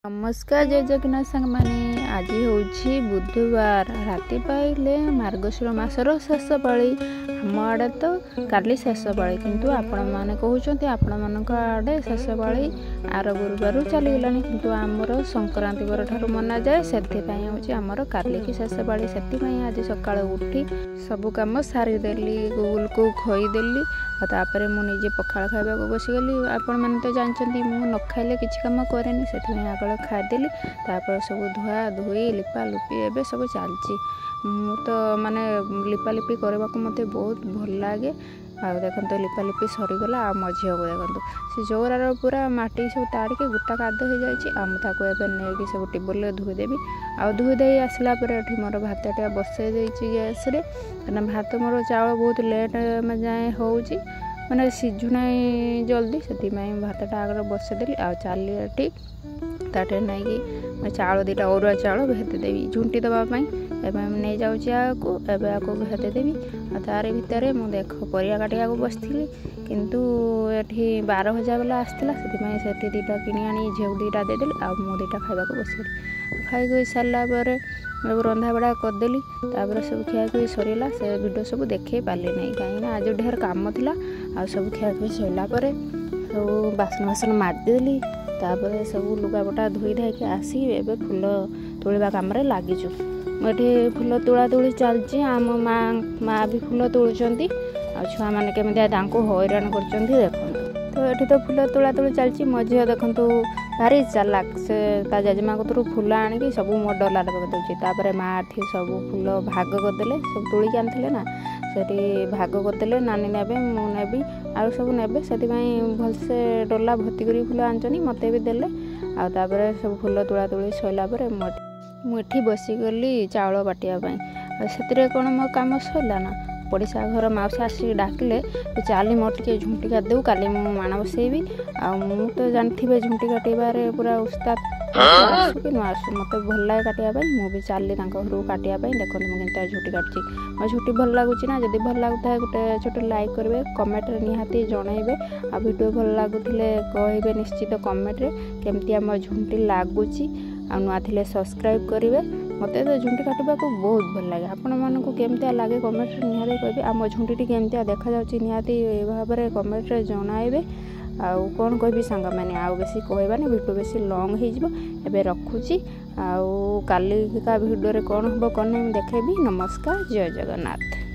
नमस्कार जय जगन्नाथ सांग मैंने आज हूँ बुधवार राति पाइले मार्गशीर मासर शेष पाली आम आड़े तो काली शेष पाली किंतु आपण मैंने कहते आपण मान आड़े शेष पाली आर गुरुवार चलीगला किंतु आमर संक्रांति पर ठार मना जाए से आमर काली की शेष पाली से आज सकाल उठी सबू कम सारीदेली गुगुल को खोईदेली तापर मुझे पखाड़ खावा बसीगली आपण मैंने तो जानते मुझे न खाइले किसी कम कैनि से आग खाईदेली तापर सब धुआ धुई लिपा लुपी एवं सब चलती मु तो माने लिपालिपी करने को मत बहुत भल लगे देखो लिपालिपी सरीगला आ मझी को देखो से जोरार पूरा माटी सब ताड़िके गोटा काद हो जाए नहीं सब टेबल धोईदेवी आ धोईदे आसला मोर भात टा बसई देती गैस भात मोर चाउल बहुत लेट जाए हो मैंने सीझुना जल्दी से भातटा आगे बसईदेली आ चली ताटे नहीं चाउल दीटा अरुआ चाउल भेदेदेवी झुंटी देवाई एवं नहीं जाऊँगी भेदेदेवी तार भितर मुझे देख परिया काटिया बसती किंतु ये 12,000 वाला आसला से दीटा किणी आनी झील दीटा देदेली आ दीटा खावा बसली खाई सारापर रंधा बड़ा करदेली तापर सब खियाखुई सरला से वीडियो सब देखे पारे नहीं कहीं आज ढेर कम थी आ सब खियाखुई सरलापर सब बासन बासन मारिदेली तापर सब लुगापटा धोई धाई आसी एवं फुल तोड़ा कम लगिचु ये फुल तोड़ा तोड़ी चलती आम माँ भी फुल तोड़ुंट आ छुआ मैंने केमी हैरान कर देखो तो ये तो फुल तोड़ा तोड़ी चलती मो झील देखु भारी चालाक से जेजेमा कतरू फुल आणिकी सब मो डला करदे माँ थी सब फुल भाग करदे सब तोड़िक आनी ना से भाग करदे नानी ने मुझे आउ सब ने से भलसे डला भर्ती कर फुल आनी मत भी देले आपर सब फुल तोड़ा तोड़ी सरलापर मुझे बसीगली चाउल बाटियापाई से कौन मो कम सरला ना पड़ोसा घर मौसी आसिक डाकिले चली मोर टे झुंटी काटिदेव काली मु माण बसैबी आ तो जानते झुंटी काटबारे पूरा उस्ताद आसु कि न आसु मत भल लगे काटापी मुझे चली घर को काटापी देखो मुझे झुंटी काटुची मो झुंटी भल लगुच ना जब भल लगुता है गोटे छोटे लाइक करेंगे कमेंट निहाती जनइबे आ वीडियो भल लगुले कहे निश्चित कमेंट केमती आम झुंटी लगुच आ नुआ थे सब्सक्राइब करेंगे मत तो झुंटी काटा को बहुत भल लगे आपण मानक केमती लगे कमेंट निहाती कहे आम झुंटी केमती देखा निहाती भाव में कमेंट जनइबे आउ कौन कह सांग मैंने आउ बेसी कहबानी वीडियो बेसी लंग हो रखुची आउ काली का वीडियो कौन हम कौन देखेबी। नमस्कार जय जगन्नाथ।